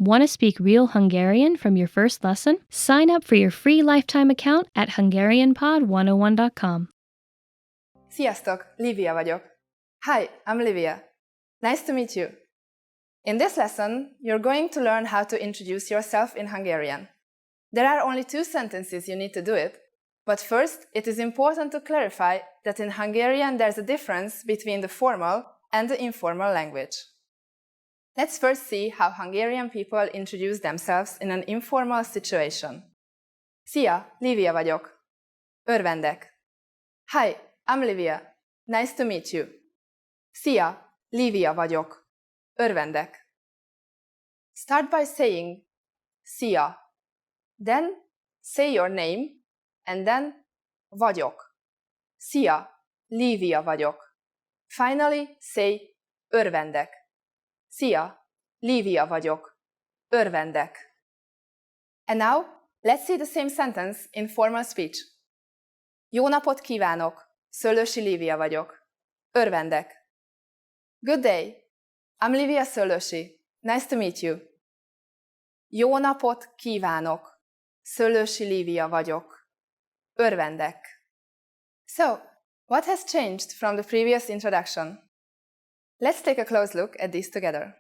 Want to speak real Hungarian from your first lesson? Sign up for your free lifetime account at HungarianPod101.com. Sziasztok, Livia vagyok. Hi, I'm Livia. Nice to meet you. In this lesson, you're going to learn how to introduce yourself in Hungarian. There are only 2 sentences you need to do it, but first, it is important to clarify that in Hungarian there's a difference between the formal and the informal language. Let's first see how Hungarian people introduce themselves in an informal situation. Szia, Livia vagyok. Örvendek. Hi, I'm Livia. Nice to meet you. Szia, Livia vagyok. Örvendek. Start by saying Szia. Then say your name and then vagyok. Szia, Livia vagyok. Finally say örvendek. Szia, Livia vagyok. Örvendek. And now, let's see the same sentence in formal speech. Jó napot kívánok! Szöllősi Livia vagyok. Örvendek. Good day. I'm Livia Szöllősi. Nice to meet you. Jó napot kívánok! Szöllősi Livia vagyok. Örvendek. So, what has changed from the previous introduction? Let's take a close look at these together.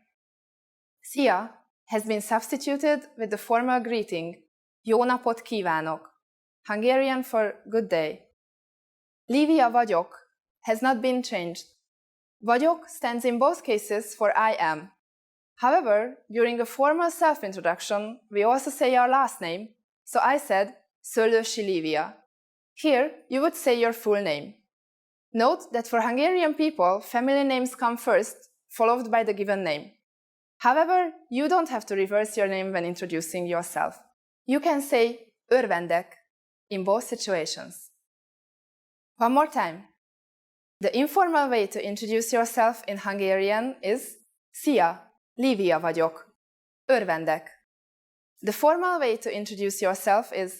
Szia has been substituted with the formal greeting Jó napot kívánok, Hungarian for good day. Livia vagyok has not been changed. Vagyok stands in both cases for I am. However, during a formal self-introduction, we also say our last name, so I said Szöllősi Livia. Here, you would say your full name. Note that for Hungarian people, family names come first, followed by the given name. However, you don't have to reverse your name when introducing yourself. You can say örvendek in both situations. One more time. The informal way to introduce yourself in Hungarian is Szia, Livia vagyok. Örvendek. The formal way to introduce yourself is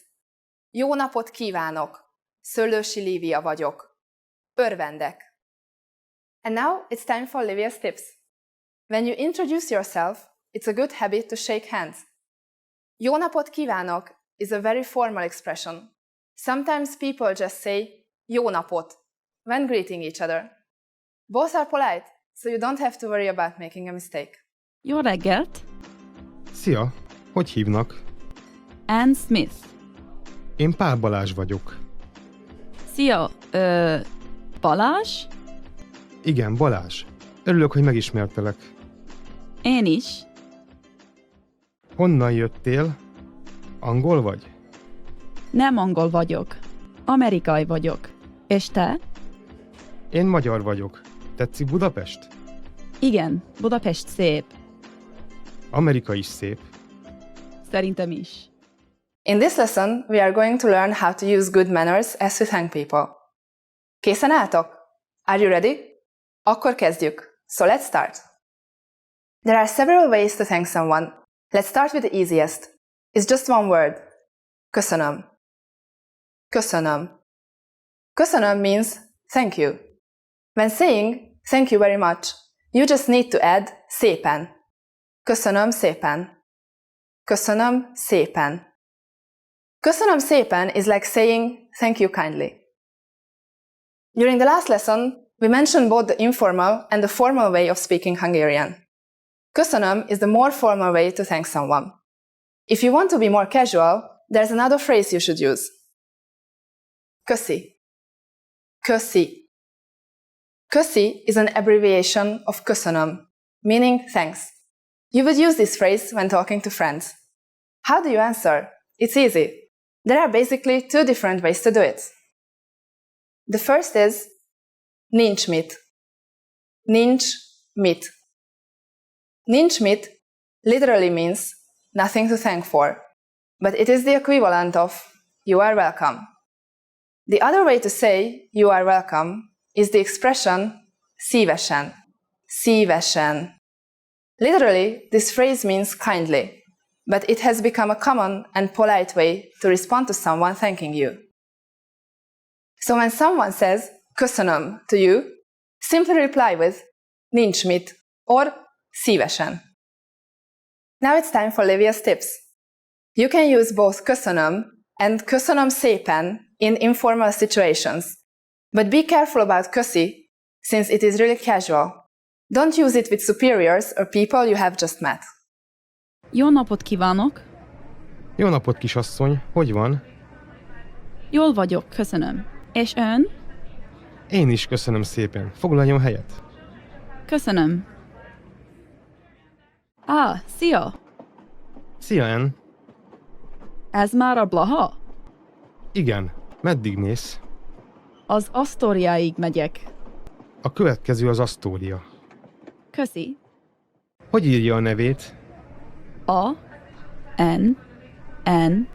Jó napot kívánok. Szöllősi Livia vagyok. Örvendek. And now it's time for Livia's tips. When you introduce yourself, it's a good habit to shake hands. Jó napot kívánok is a very formal expression. Sometimes people just say jó napot when greeting each other. Both are polite, so you don't have to worry about making a mistake. Jó reggelt! Szia! Hogy hívnak? Ann Smith. Én Pál Balázs vagyok. Szia, Balázs? Igen, Balázs. Örülök, hogy megismertelek. Én is. Honnan jöttél? Angol vagy? Nem angol vagyok. Amerikai vagyok. És te? Én magyar vagyok. Tetszik Budapest? Igen, Budapest szép. Amerika is szép. Szerintem is. In this lesson, we are going to learn how to use good manners as we thank people. Készen álltok? Are you ready? Akkor kezdjük. So let's start. There are several ways to thank someone. Let's start with the easiest. It's just one word. Köszönöm. Köszönöm. Köszönöm means thank you. When saying thank you very much, you just need to add szépen. Köszönöm szépen. Köszönöm szépen. Köszönöm szépen is like saying thank you kindly. During the last lesson, we mentioned both the informal and the formal way of speaking Hungarian. Köszönöm is the more formal way to thank someone. If you want to be more casual, there's another phrase you should use. Köszi. Köszi. Köszi is an abbreviation of köszönöm, meaning thanks. You would use this phrase when talking to friends. How do you answer? It's easy. There are basically 2 different ways to do it. The first is nincs mit. Nincs mit. Nincs mit literally means nothing to thank for, but it is the equivalent of you are welcome. The other way to say you are welcome is the expression szívesen. Szívesen. Literally, this phrase means kindly, but it has become a common and polite way to respond to someone thanking you. So when someone says köszönöm to you, simply reply with nincs mit or szívesen. Now it's time for Livia's tips. You can use both köszönöm and köszönöm szépen in informal situations, but be careful about köszi, since it is really casual. Don't use it with superiors or people you have just met. Jó napot kívánok! Jó napot, kisasszony! Hogy van? Jól vagyok, köszönöm. És ön? Én is köszönöm szépen. Foglaljon helyet. Köszönöm. Szia! Szia, Ann! Ez már a Blaha? Igen. Meddig mész? Az Asztóriáig megyek. A következő az Asztória. Köszi. Hogy írja a nevét? A, N, N,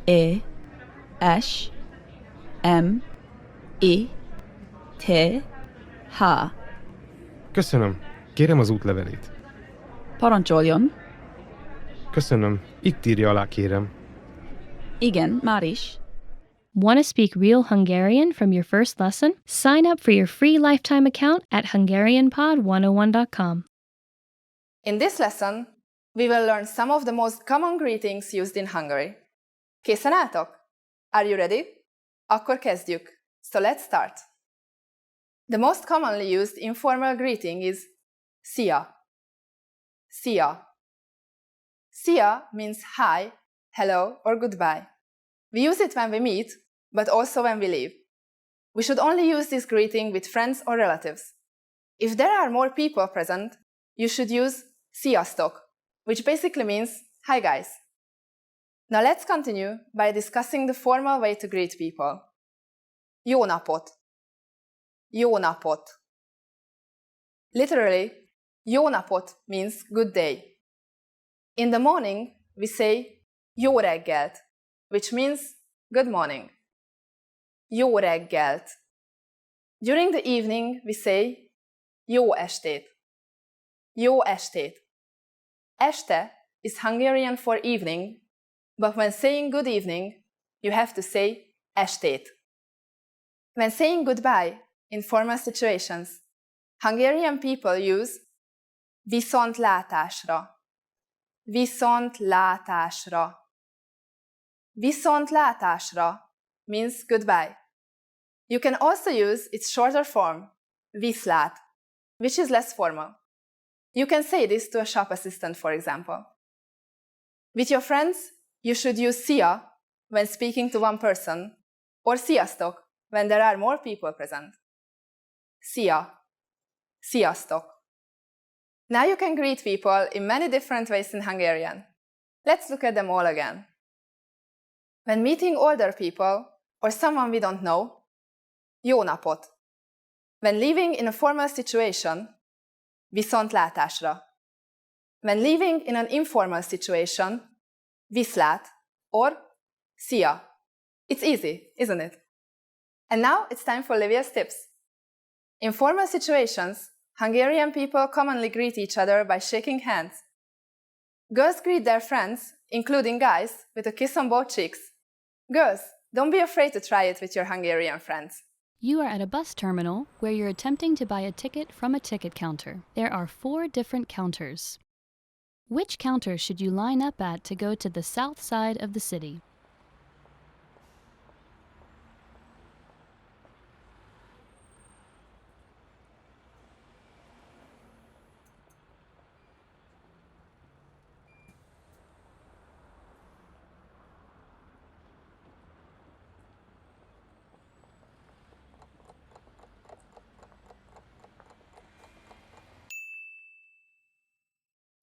E, S, M, I, T, H. Köszönöm. Kérem az útlevelét. Parancsoljon. Köszönöm. Itt írja alá, kérem. Igen, már is. Want to speak real Hungarian from your first lesson? Sign up for your free lifetime account at HungarianPod101.com. In this lesson, we will learn some of the most common greetings used in Hungary. Készen álltok? Are you ready? Akkor kezdjük. So let's start. The most commonly used informal greeting is szia. Szia. Szia means hi, hello, or goodbye. We use it when we meet, but also when we leave. We should only use this greeting with friends or relatives. If there are more people present, you should use sziasztok, which basically means hi guys. Now let's continue by discussing the formal way to greet people. Jó napot. Jó napot. Literally, jó napot means good day. In the morning, we say jó reggelt, which means good morning. Jó reggelt. During the evening, we say jó estét. Jó estét. Este is Hungarian for evening, but when saying good evening, you have to say estét. When saying goodbye in formal situations, Hungarian people use viszontlátásra. Viszontlátásra. Viszontlátásra means goodbye. You can also use its shorter form, viszlát, which is less formal. You can say this to a shop assistant, for example. With your friends, you should use szia when speaking to one person, or sziasztok when there are more people present. Szia. Sziasztok. Now you can greet people in many different ways in Hungarian. Let's look at them all again. When meeting older people or someone we don't know, jó napot. When leaving in a formal situation, viszontlátásra. When leaving in an informal situation, viszlát or szia. It's easy, isn't it? And now it's time for Livia's tips. In formal situations, Hungarian people commonly greet each other by shaking hands. Girls greet their friends, including guys, with a kiss on both cheeks. Girls, don't be afraid to try it with your Hungarian friends. You are at a bus terminal where you're attempting to buy a ticket from a ticket counter. There are 4 different counters. Which counter should you line up at to go to the south side of the city?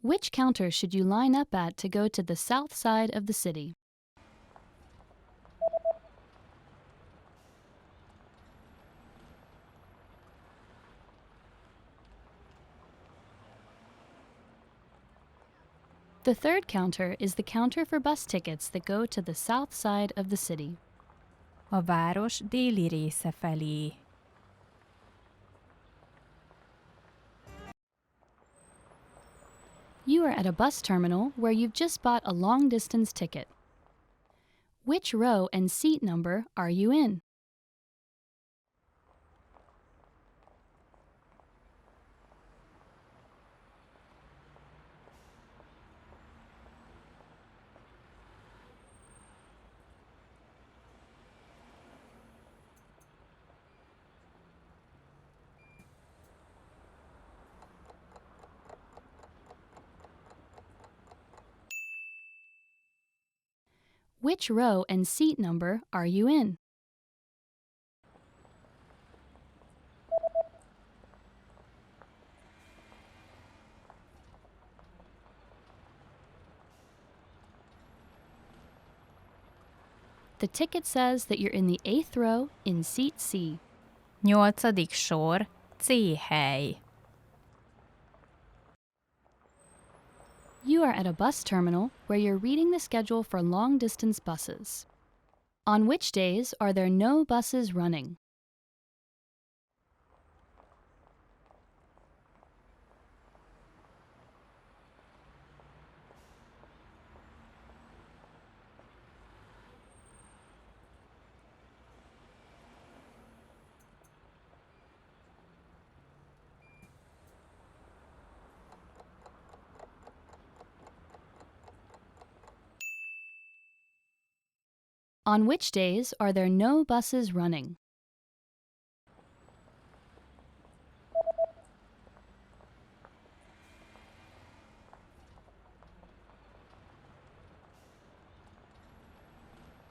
Which counter should you line up at to go to the south side of the city? The third counter is the counter for bus tickets that go to the south side of the city. A város déli része felé. You are at a bus terminal where you've just bought a long-distance ticket. Which row and seat number are you in? Which row and seat number are you in? The ticket says that you're in the 8th row in seat C. 8. sor, C hely. You are at a bus terminal where you're reading the schedule for long-distance buses. On which days are there no buses running? On which days are there no buses running?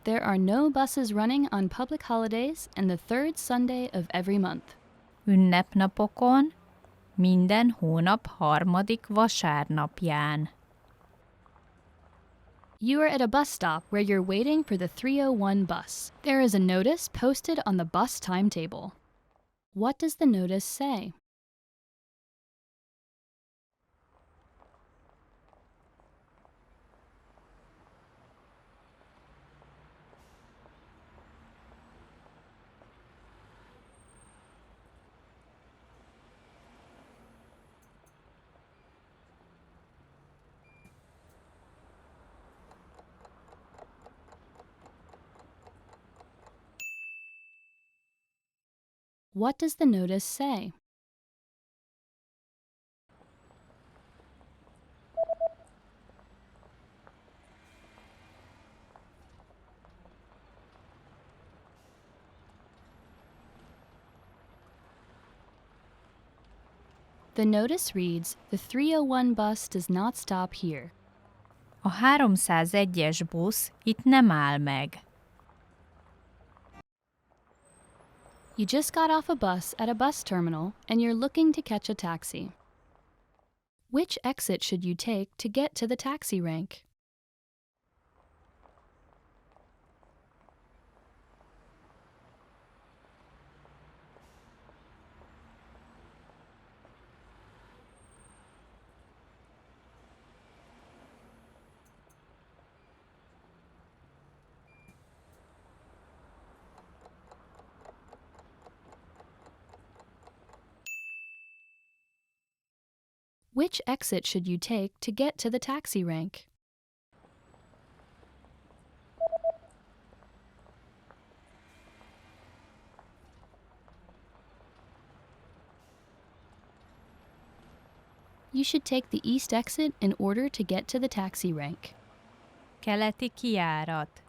There are no buses running on public holidays and the 3rd Sunday of every month. Ünnepnapokon, minden hónap 3. vasárnapján. You are at a bus stop where you're waiting for the 301 bus. There is a notice posted on the bus timetable. What does the notice say? What does the notice say? The notice reads, "The 301 bus does not stop here." A 301-es busz itt nem áll meg. You just got off a bus at a bus terminal and you're looking to catch a taxi. Which exit should you take to get to the taxi rank? Which exit should you take to get to the taxi rank? You should take the east exit in order to get to the taxi rank. Keleti kijárat.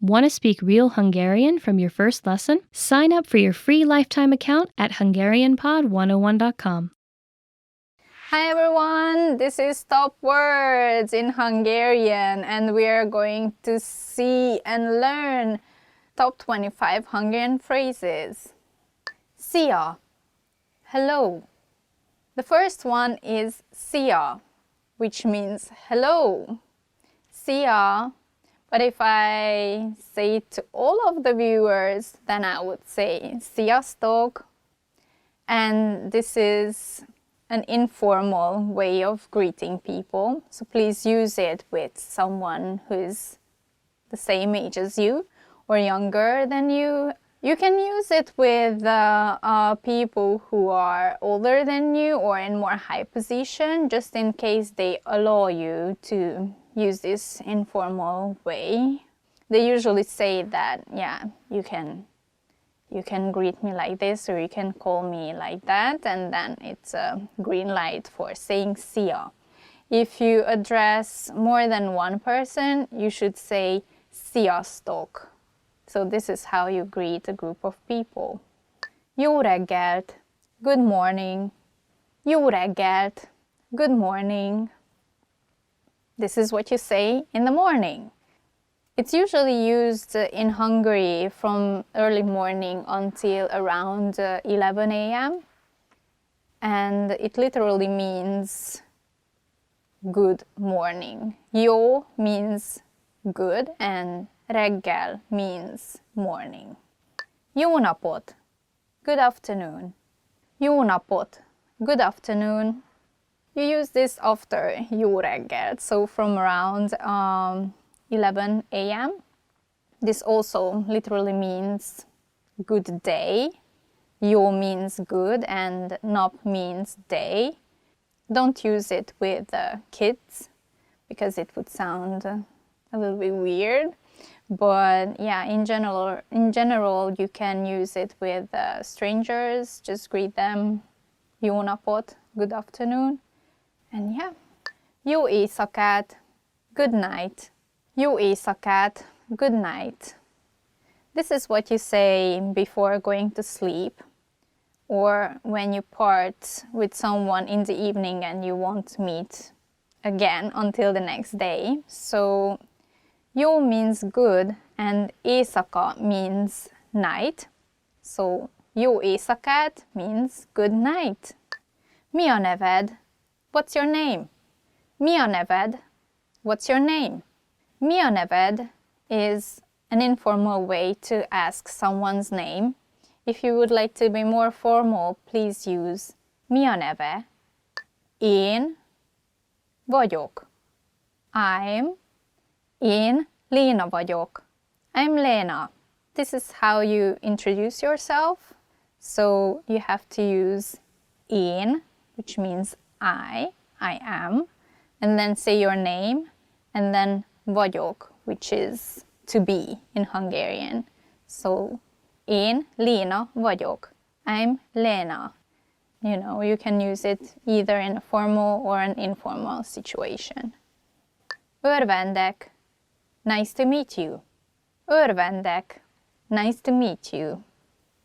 Want to speak real Hungarian from your first lesson? Sign up for your free lifetime account at HungarianPod101.com. Hi everyone, this is Top Words in Hungarian and we are going to see and learn top 25 Hungarian phrases. Szia, hello. The first one is szia, which means hello. Szia, but if I say it to all of the viewers, then I would say sziasztok, and this is an informal way of greeting people, so please use it with someone who's the same age as you or younger than you. You can use it with people who are older than you or in more high position, just in case they allow you to use this informal way. They usually say that, yeah, you can greet me like this or you can call me like that, and then it's a green light for saying szia. If you address more than one person, you should say sziasztok. So this is how you greet a group of people. Jó reggelt, good morning. Jó reggelt, good morning. This is what you say in the morning. It's usually used in Hungary from early morning until around 11 a.m. And it literally means good morning. Jó means good and reggel means morning. Jó napot, good afternoon. Jó napot, good afternoon. You use this after jó reggel, so from around 11 a.m. This also literally means good day. Jó means good and nap means day. Don't use it with kids because it would sound a little bit weird. But yeah, in general, you can use it with strangers. Just greet them, jó napot, good afternoon. And yeah, jó éjszakát, good night. Jó éjszakát, good night. This is what you say before going to sleep, or when you part with someone in the evening and you won't meet again until the next day. So jó means good and éjszaka means night. So jó éjszakát means good night. Mi a neved? What's your name? Mi a neved? What's your name? Mi a neved is an informal way to ask someone's name. If you would like to be more formal, please use mi a neve? Én vagyok. Én Léna vagyok. I'm Lena. This is how you introduce yourself. So you have to use én, which means I am, and then say your name, and then vagyok, which is to be in Hungarian. So én Léna vagyok. I'm Lena. You know, you can use it either in a formal or an informal situation. Örvendek. Nice to meet you. Örvendek. Nice to meet you.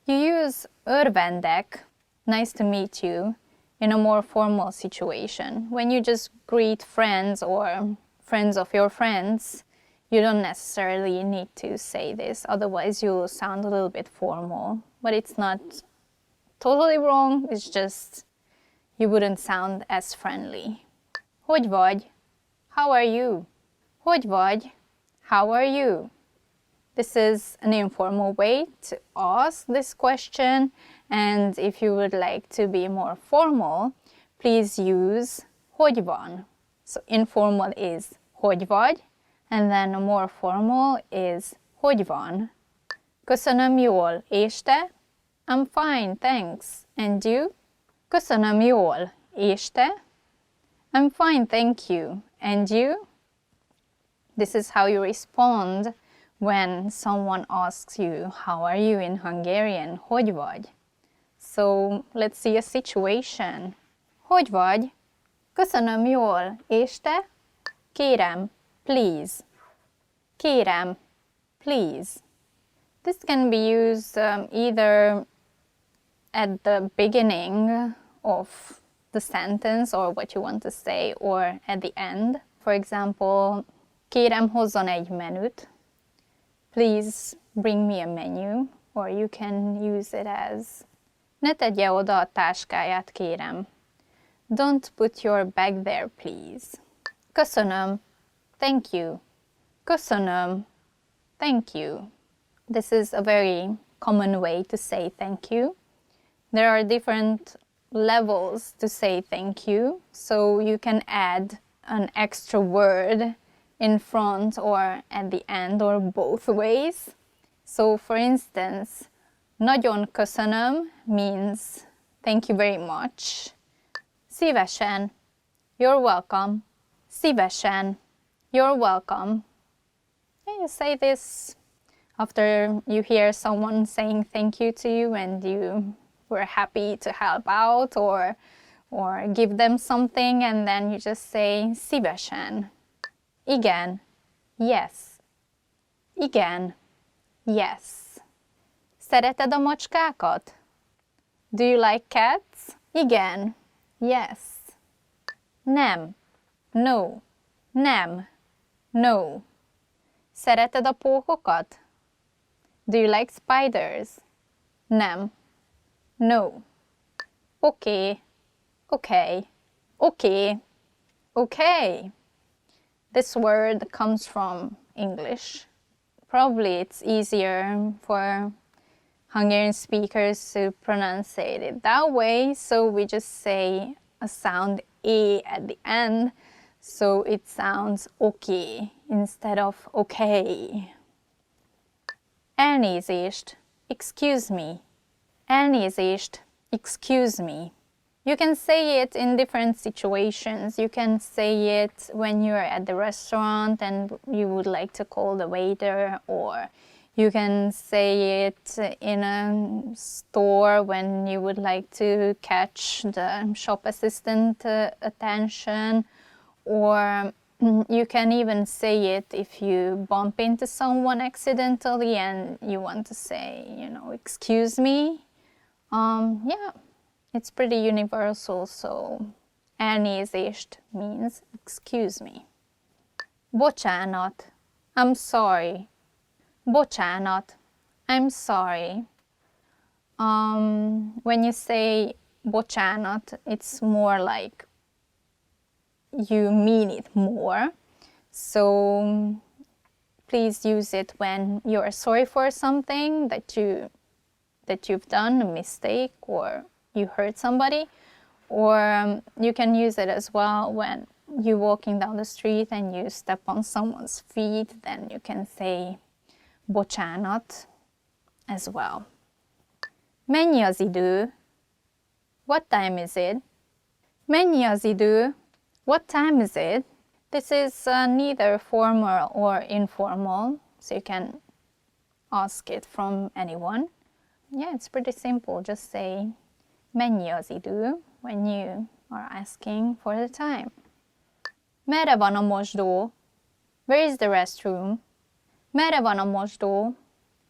You use örvendek, nice to meet you, in a more formal situation. When you just greet friends or friends of your friends, you don't necessarily need to say this, otherwise you'll sound a little bit formal. But it's not totally wrong, it's just you wouldn't sound as friendly. Hogy vagy? How are you? Hogy vagy? How are you? This is an informal way to ask this question, and if you would like to be more formal, please use hogy van. So informal is hogy vagy, and then more formal is hogy van. Köszönöm jól, és te? I'm fine, thanks. And you? Köszönöm jól, és te? I'm fine, thank you. And you? This is how you respond when someone asks you, how are you in Hungarian? Hogy vagy? So let's see a situation. Hogy vagy? Köszönöm jól, és te? Kérem, please. Kérem, please. This can be used either at the beginning of the sentence or what you want to say, or at the end. For example, kérem hozzon egy menüt. Please bring me a menu. Or you can use it as ne tegye oda a táskáját, kérem. Don't put your bag there, please. Köszönöm. Thank you. Köszönöm. Thank you. This is a very common way to say thank you. There are different levels to say thank you, so you can add an extra word in front or at the end, or both ways. So for instance, nagyon köszönöm means thank you very much. Szívesen, you're welcome. Szívesen, you're welcome. And you say this after you hear someone saying thank you to you and you were happy to help out or give them something, and then you just say szívesen. Igen, yes. Igen, yes. Szereted a macskákat? Do you like cats? Igen, yes. Nem, no. Nem. No. Szereted a pókokat? Do you like spiders? Nem. No. Okay. Okay. Okay. Okay. This word comes from English. Probably it's easier for Hungarian speakers to pronounce it that way, so we just say a sound A at the end, so it sounds okay instead of okay. Elnézést, excuse me. Elnézést, excuse me. You can say it in different situations. You can say it when you're at the restaurant and you would like to call the waiter, or you can say it in a store when you would like to catch the shop assistant attention, or you can even say it if you bump into someone accidentally and you want to say, excuse me. Yeah. It's pretty universal, so elnézést means excuse me. Bocsánat, I'm sorry. Bocsánat, I'm sorry. When you say bocsánat, it's more like you mean it more. So please use it when you're sorry for something that you've done, a mistake, or you hurt somebody, or you can use it as well when you're walking down the street and you step on someone's feet, then you can say bocsánat as well. Mennyi az idő? What time is it? Mennyi az idő? What time is it? This is neither formal or informal, so you can ask it from anyone. Yeah, it's pretty simple. Just say mennyi az idő when you are asking for the time. Merre van a mosdó? Where is the restroom? Merre van a mosdó?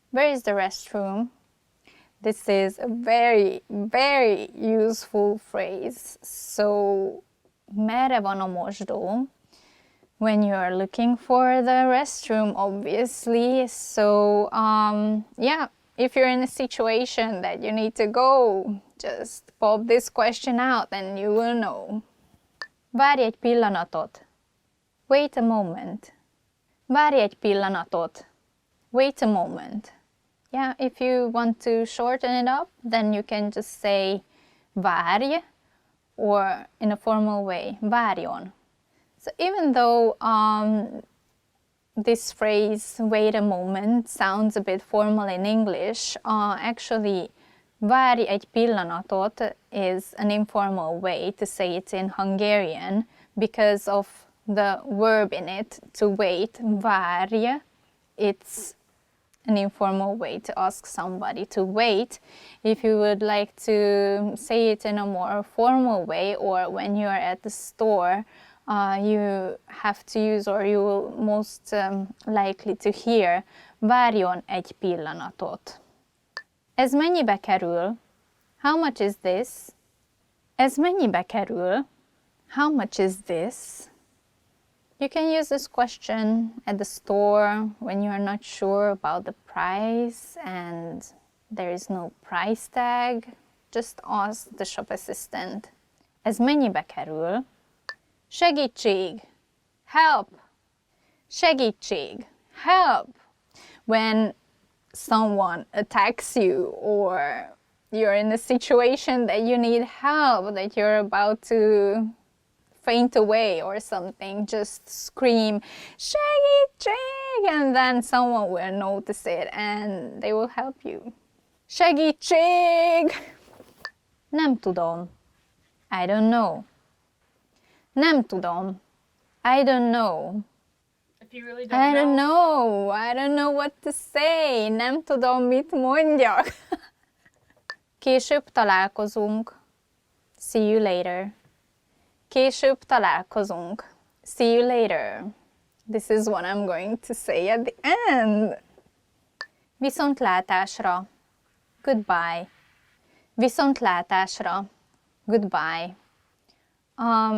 Where is the restroom? This is a very, very useful phrase. So, merre van a mosdó? When you are looking for the restroom, obviously. So, yeah, if you're in a situation that you need to go, just pop this question out and you will know. Várj egy pillanatot. Wait a moment. Várj egy pillanatot. Wait a moment. Yeah, if you want to shorten it up, then you can just say várj, or in a formal way, várjon. So even though this phrase, wait a moment, sounds a bit formal in English, actually, várj egy pillanatot is an informal way to say it in Hungarian because of the verb in it, to wait, várj. It's an informal way to ask somebody to wait. If you would like to say it in a more formal way, or when you are at the store, you have to use, or you will most likely to hear, várjon egy pillanatot. Ez mennyibe kerül? How much is this? Ez mennyibe kerül? How much is this? You can use this question at the store when you are not sure about the price and there is no price tag. Just ask the shop assistant. Ez mennyibe kerül? Segítség! Help! Segítség! Help! When someone attacks you or you're in a situation that you need help, that you're about to faint away or something, just scream, segítség! And then someone will notice it and they will help you. Segítség! Nem tudom. I don't know. Nem tudom. I don't know. If you really I don't know. I don't know what to say. Nem tudom, mit mondjak. Később találkozunk. See you later. Később találkozunk. See you later. This is what I'm going to say at the end. Viszontlátásra. Goodbye. Viszontlátásra. Goodbye.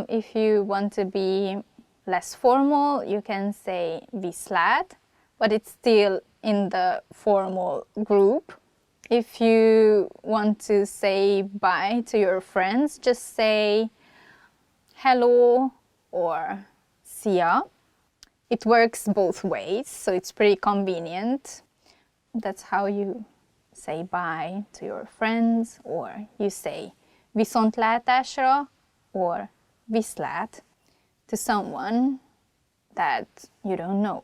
If you want to be less formal, you can say viszlát, but it's still in the formal group. If you want to say bye to your friends, just say hello or szia. It works both ways, so it's pretty convenient. That's how you say bye to your friends, or you say viszontlátásra or viszlát to someone that you don't know.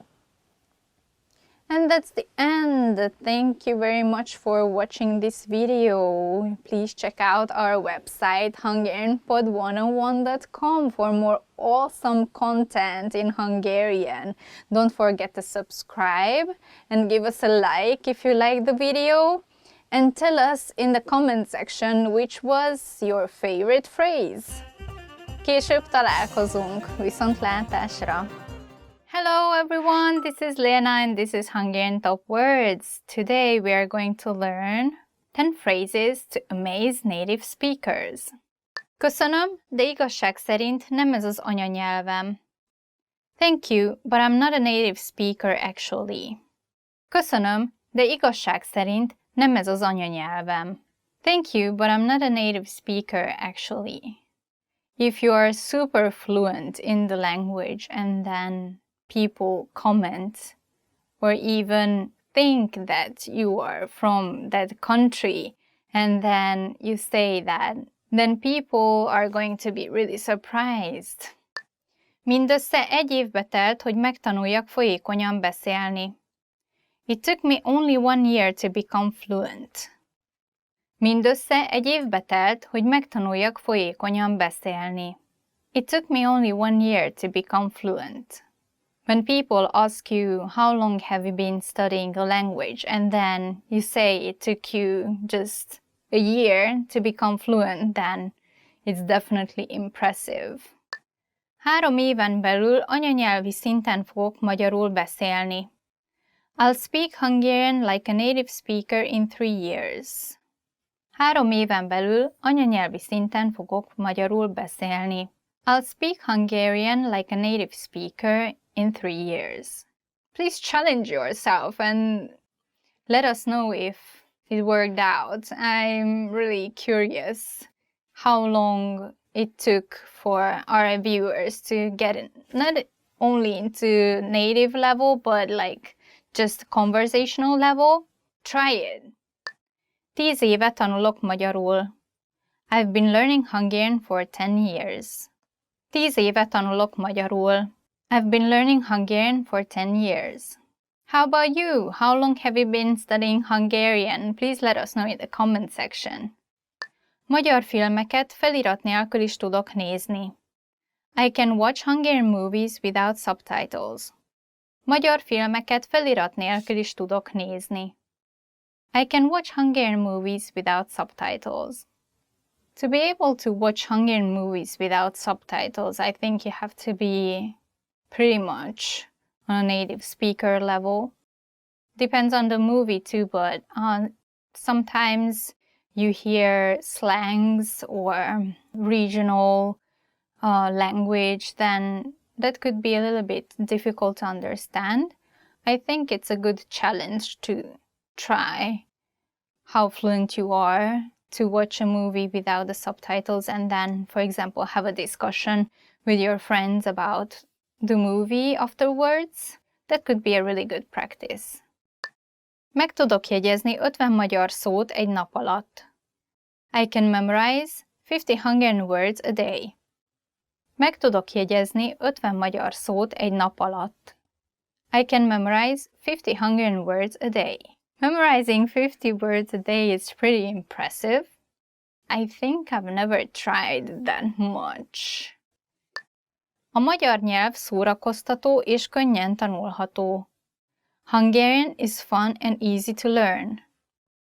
And that's the end. Thank you very much for watching this video. Please check out our website hungarianpod101.com for more awesome content in Hungarian. Don't forget to subscribe and give us a like if you like the video. And tell us in the comment section which was your favorite phrase. Később találkozunk. Viszontlátásra! Hello everyone, this is Lena and this is Hungarian Top Words. Today we are going to learn 10 phrases to amaze native speakers. Köszönöm, de igazság szerint nem ez az anyanyelvem. Thank you, but I'm not a native speaker actually. Köszönöm, de igazság szerint nem ez az anyanyelvem. Thank you, but I'm not a native speaker actually. If you are super fluent in the language and then people comment or even think that you are from that country and then you say that, then people are going to be really surprised. Mindössze 1 évbe telt, hogy megtanuljak folyékonyan beszélni. It took me only 1 year to become fluent. Mindössze 1 évbe telt, hogy megtanuljak folyékonyan beszélni. It took me only 1 year to become fluent. When people ask you how long have you been studying a language and then you say it took you just a year to become fluent, then it's definitely impressive. 3 éven belül anyanyelvi szinten fogok magyarul beszélni. I'll speak Hungarian like a native speaker in 3 years. 3 éven belül anyanyelvi szinten fogok magyarul beszélni. I'll speak Hungarian like a native speaker in 3 years. Please challenge yourself and let us know if it worked out. I'm really curious how long it took for our viewers to get in, not only into native level, but like just conversational level. Try it. 10 éve tanulok magyarul. I've been learning Hungarian for 10 years. 10 éve tanulok magyarul. I've been learning Hungarian for 10 years. How about you? How long have you been studying Hungarian? Please let us know in the comment section. Magyar filmeket felirat nélkül is tudok nézni. I can watch Hungarian movies without subtitles. Magyar filmeket felirat nélkül is tudok nézni. I can watch Hungarian movies without subtitles. To be able to watch Hungarian movies without subtitles, I think you have to be pretty much on a native speaker level. Depends on the movie too, but sometimes you hear slangs or regional language, then that could be a little bit difficult to understand. I think it's a good challenge to try how fluent you are to watch a movie without the subtitles and then, for example, have a discussion with your friends about the movie afterwards. That could be a really good practice. Meg tudok jegyezni 50 magyar szót egy nap alatt. I can memorize 50 Hungarian words a day. Meg tudok jegyezni 50 magyar szót egy nap alatt. I can memorize 50 Hungarian words a day. Memorizing 50 words a day is pretty impressive. I think I've never tried that much. A magyar nyelv szórakoztató és könnyen tanulható. Hungarian is fun and easy to learn.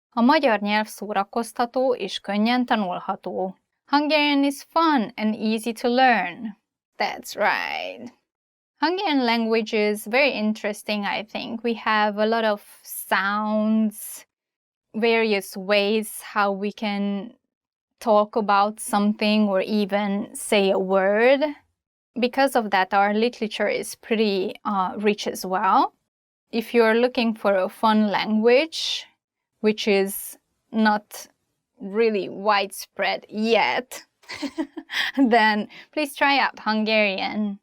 A magyar nyelv szórakoztató és könnyen tanulható. Hungarian is fun and easy to learn. That's right. Hungarian language is very interesting, I think. We have a lot of sounds, various ways how we can talk about something or even say a word. because of that, our literature is pretty rich as well. If you're looking for a fun language, which is not really widespread yet, then please try out Hungarian.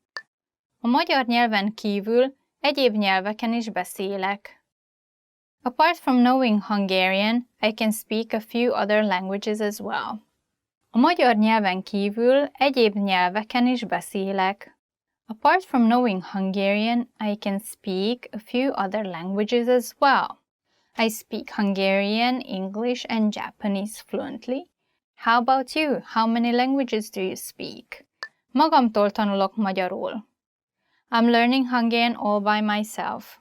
A magyar nyelven kívül egyéb nyelveken is beszélek. Apart from knowing Hungarian, I can speak a few other languages as well. A magyar nyelven kívül egyéb nyelveken is beszélek. Apart from knowing Hungarian, I can speak a few other languages as well. I speak Hungarian, English, and Japanese fluently. How about you? How many languages do you speak? Magamtól tanulok magyarul. I'm learning Hungarian all by myself.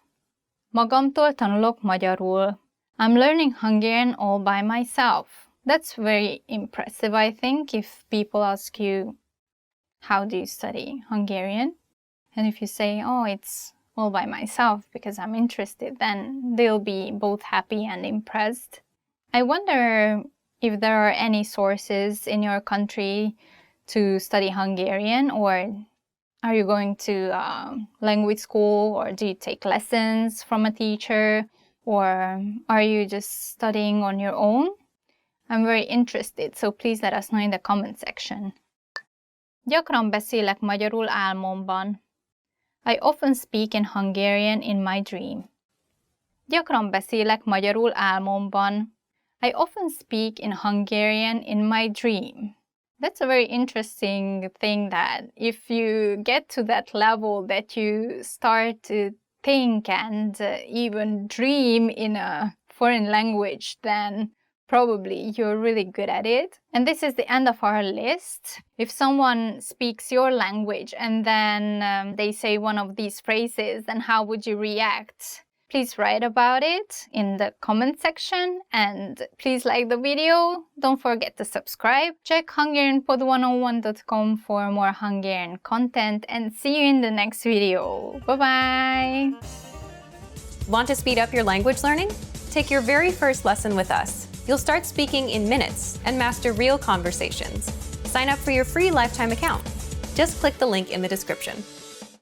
Magamtól tanulok magyarul. I'm learning Hungarian all by myself. That's very impressive, I think, if people ask you, how do you study Hungarian? And if you say, oh, it's all by myself because I'm interested, then they'll be both happy and impressed. I wonder if there are any sources in your country to study Hungarian, or are you going to language school, or do you take lessons from a teacher, or are you just studying on your own? I'm very interested, so please let us know in the comment section. Gyakran beszélek magyarul álmomban. I often speak in Hungarian in my dream. Gyakran beszélek magyarul álmomban. I often speak in Hungarian in my dream. That's a very interesting thing, that if you get to that level that you start to think and even dream in a foreign language, then probably you're really good at it. And this is the end of our list. If someone speaks your language and then they say one of these phrases, then how would you react? Please write about it in the comment section, and please like the video. Don't forget to subscribe. Check HungarianPod101.com for more Hungarian content, and see you in the next video. Bye-bye! Want to speed up your language learning? Take your very first lesson with us. You'll start speaking in minutes and master real conversations. Sign up for your free lifetime account. Just click the link in the description.